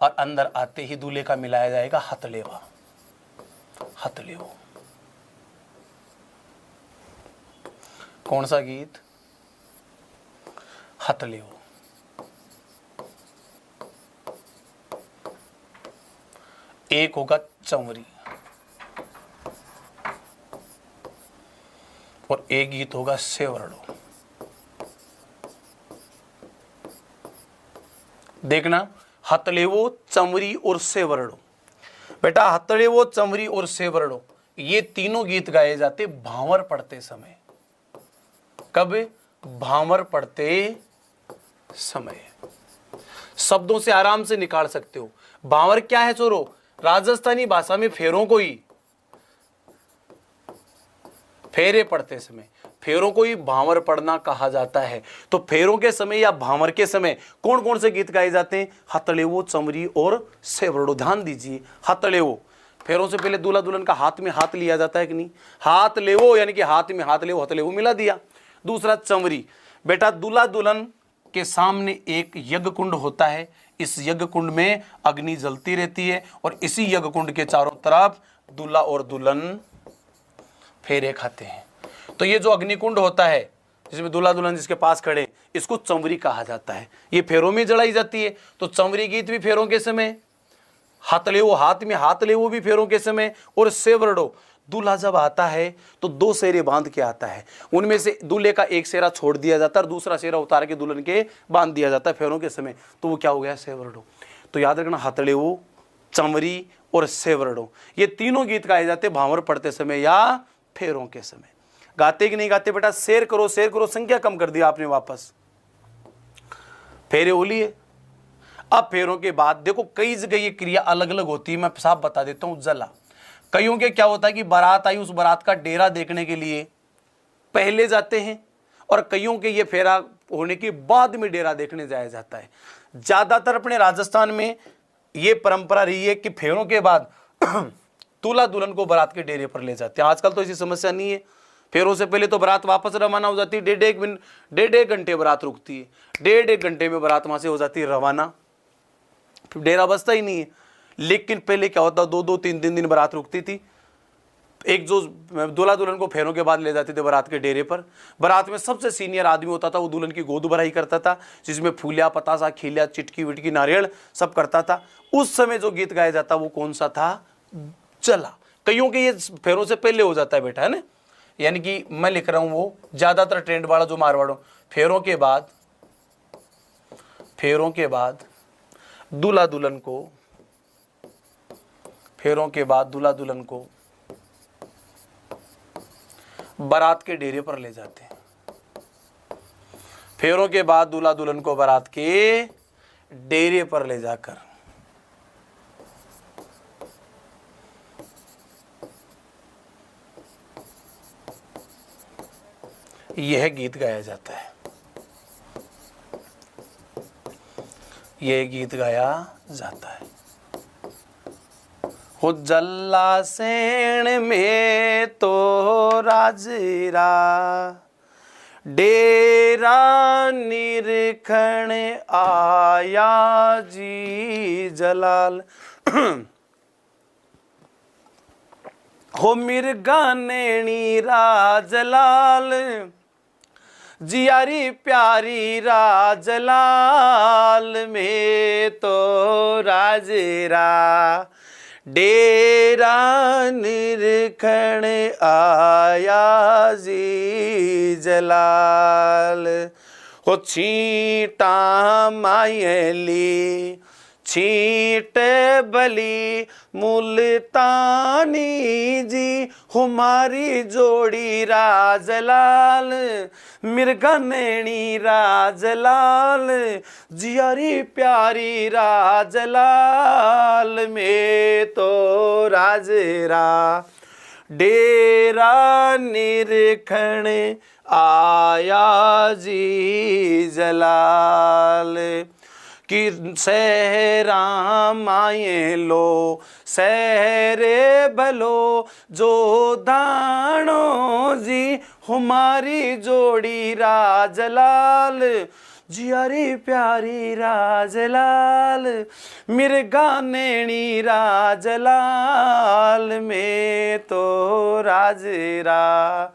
और अंदर आते ही दूल्हे का मिलाया जाएगा हथलेवा। हथलेवो कौन सा गीत? हथलेवो। एक होगा चंवरी, और एक गीत होगा सेवरड़ो। देखना, हथलेवो, चंवरी और सेवरड़ो। बेटा हथलेवो, चंवरी और सेवरड़ो ये तीनों गीत गाए जाते भांवर पढ़ते समय। कब? भांवर पढ़ते समय। शब्दों से आराम से निकाल सकते हो। भांवर क्या है चोरो? राजस्थानी भाषा में फेरों को ही, फेरे पढ़ते समय फेरों को ही भांवर पढ़ना कहा जाता है। तो फेरों के समय या भांवर के समय कौन कौन से गीत गाए जाते हैं? हथलेवो, चंवरी और सेवरड़ो। ध्यान दीजिए, हथलेवो, फेरों से पहले दूल्हा दुल्हन का हाथ में हाथ लिया जाता है कि नहीं? हाथ लेवो यानी कि हाथ में हाथ लेवो, हथलेवो मिला दिया। दूसरा चंवरी, बेटा दूल्हा दुल्हन के सामने एक यज्ञ कुंड होता है, इस यज्ञ कुंड में अग्नि जलती रहती है, और इसी यज्ञ कुंड के चारों तरफ दूल्हा और दुल्हन फेरे खाते हैं। तो ये जो अग्निकुंड होता है जिसमें दूल्हा दुल्हन जिसके पास खड़े, इसको चंवरी कहा जाता है। ये फेरों में जलाई जाती है। तो चंवरी गीत भी फेरों के समय, हथलेवो हाथ में हाथ ले वो भी फेरों के समय, और सेवरड़ो दूल्हा जब आता है तो 2 सेरे बांध के आता है। उनमें से दूल्हे का एक सेरा छोड़ दिया जाता है और दूसरा सेरा उतार के दुल्हन के बांध दिया जाता है फेरों के समय। तो वो क्या हो गया? सेवरड़ो। तो याद रखना, हथलेवो, चंवरी और सेवरड़ो ये तीनों गीत गाए जाते भांवर पढ़ते समय या फेरों के समय। गाते कि नहीं गाते? बेटा शेयर करो, शेयर करो, संख्या कम कर दिया आपने वापस। फेरे हो लिए। अब फेरों के बाद देखो कई जगह ये क्रिया अलग अलग होती है, मैं साफ बता देता हूं। जला, कईयों के क्या होता है कि बारात आई, उस बारात का डेरा देखने के लिए पहले जाते हैं, और कईयों के ये फेरा होने के बाद में डेरा देखने जाया जाता है। ज्यादातर अपने राजस्थान में ये परंपरा रही है कि फेरों के बाद दूल्हा दुल्हन को बारात के डेरे पर ले जाते हैं। आजकल तो ऐसी समस्या नहीं है। फेरों से पहले तो बारात वापस रवाना हो जाती है, डेढ़ एक घंटे बारात रुकती है, डेढ़ एक घंटे में बारात वहां से हो जाती है रवाना, फिर डेरा बसता ही नहीं है। लेकिन पहले क्या होता, 2-2, 3-3 दिन बारात रुकती थी। एक जो दूल्हा दुल्हन को फेरों के बाद ले जाते थे बारात के डेरे पर, बारात में सबसे सीनियर आदमी होता था, वो दुल्हन की गोद भराई करता था, जिसमें फूलिया, पतासा, खीलिया, चिटकी विटकी, नारियल सब करता था। उस समय जो गीत गाया जाता वो कौन सा था? चला। कईयों के ये फेरों से पहले हो जाता है बेटा, है ना। यानी कि मैं लिख रहा हूं वो ज्यादातर ट्रेंड वाला जो मारवाड़ों, फेरों के बाद दूल्हा दुल्हन को, फेरों के बाद दूल्हा दुल्हन को बारात के डेरे पर ले जाते हैं। फेरों के बाद दूल्हा दुल्हन को बारात के डेरे पर ले जाकर यह गीत गाया जाता है, यह गीत गाया जाता है। हो जल्ला सेण में तो राजरा, डेरा निरखण आया जी जलाल। हो मिर्गा नैनी राजलाल, जियारी प्यारी राजलाल में तो राजरा, डेरा निरखण आया जी जलाल। हो छींटा मायली छींट बली मुल्तानी जी, हमारी जोड़ी राजलाल, मिर्गा नैनी राजलाल, जियारी प्यारी राजलाल में तो राजरा, डेरा निरखण आया जी जलाल। कि सहरा माए लो सहरे बलो, जो दानो जी हमारी जोड़ी राजलाल, जियारी प्यारी राजलाल, मिर्गा नैनी राजलाल में तो राजरा,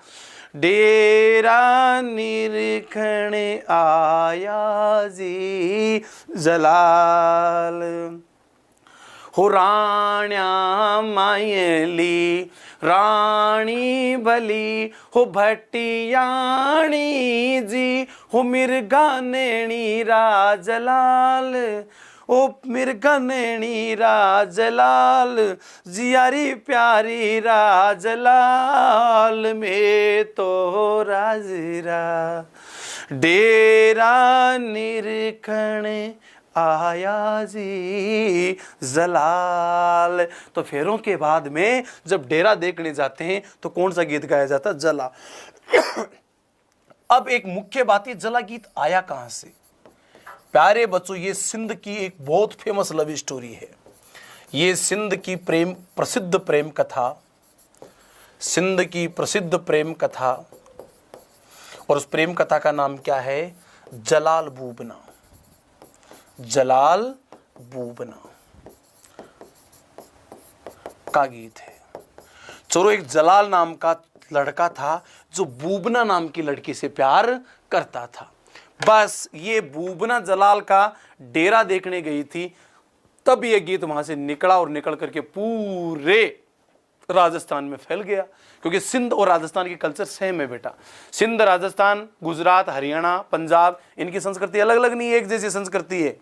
डेरा निरखण आया जी जलाल। हो राण्या मायली रानी भली, हो भटियाणी जी, हो मिर्गा नैनी राजलाल, ओ मिर्गा नैनी राजलाल, जियारी प्यारी राजलाल में तो राजरा, डेरा निरखण आया जी जलाल। तो फेरों के बाद में जब डेरा देखने जाते हैं तो कौन सा गीत गाया जाता? जला। अब एक मुख्य बात है, जला गीत आया कहां से? प्यारे बच्चों, ये सिंध की एक बहुत फेमस लव स्टोरी है। ये सिंध की प्रसिद्ध प्रेम कथा, सिंध की प्रसिद्ध प्रेम कथा, और उस प्रेम कथा का नाम क्या है? जलाल बूबना। जलाल बूबना का गीत है। चलो, एक जलाल नाम का लड़का था जो बूबना नाम की लड़की से प्यार करता था। बस ये बूबना जलाल का डेरा देखने गई थी, तब ये गीत वहां से निकला और निकल करके पूरे राजस्थान में फैल गया। क्योंकि सिंध और राजस्थान की कल्चर सेम है बेटा। सिंध, राजस्थान, गुजरात, हरियाणा, पंजाब, इनकी संस्कृति अलग अलग नहीं है, एक जैसी संस्कृति है।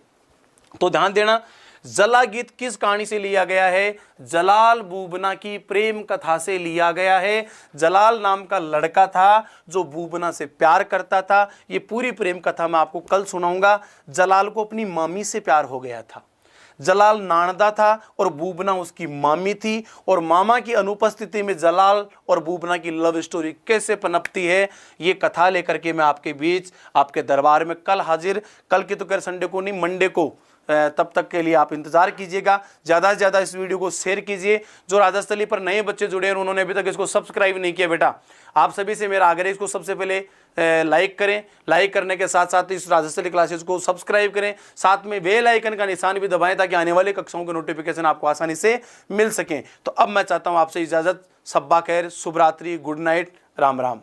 तो ध्यान देना, जला गीत किस कहानी से लिया गया है? जलाल बूबना की प्रेम कथा से लिया गया है। जलाल नाम का लड़का था जो बूबना से प्यार करता था। ये पूरी प्रेम कथा मैं आपको कल सुनाऊंगा। जलाल को अपनी मामी से प्यार हो गया था। जलाल नानदा था और बूबना उसकी मामी थी, और मामा की अनुपस्थिति में जलाल और बूबना की लव स्टोरी कैसे पनपती है, ये कथा लेकर के मैं आपके बीच, आपके दरबार में कल हाजिर। कल की तो खैर संडे को नहीं, मंडे को। तब तक के लिए आप इंतजार कीजिएगा। ज़्यादा से ज़्यादा इस वीडियो को शेयर कीजिए। जो राजस्थली पर नए बच्चे जुड़े हैं उन्होंने अभी तक इसको सब्सक्राइब नहीं किया बेटा, आप सभी से मेरा आग्रह है इसको सबसे पहले लाइक करें। लाइक करने के साथ साथ इस राजस्थली क्लासेस को सब्सक्राइब करें, साथ में बेल आइकन का निशान भी दबाएं ताकि आने वाली कक्षाओं के नोटिफिकेशन आपको आसानी से मिल सकें। तो अब मैं चाहता हूँ आपसे इजाज़त। सब्बा खैर, शुभ रात्रि, गुड नाइट, राम राम।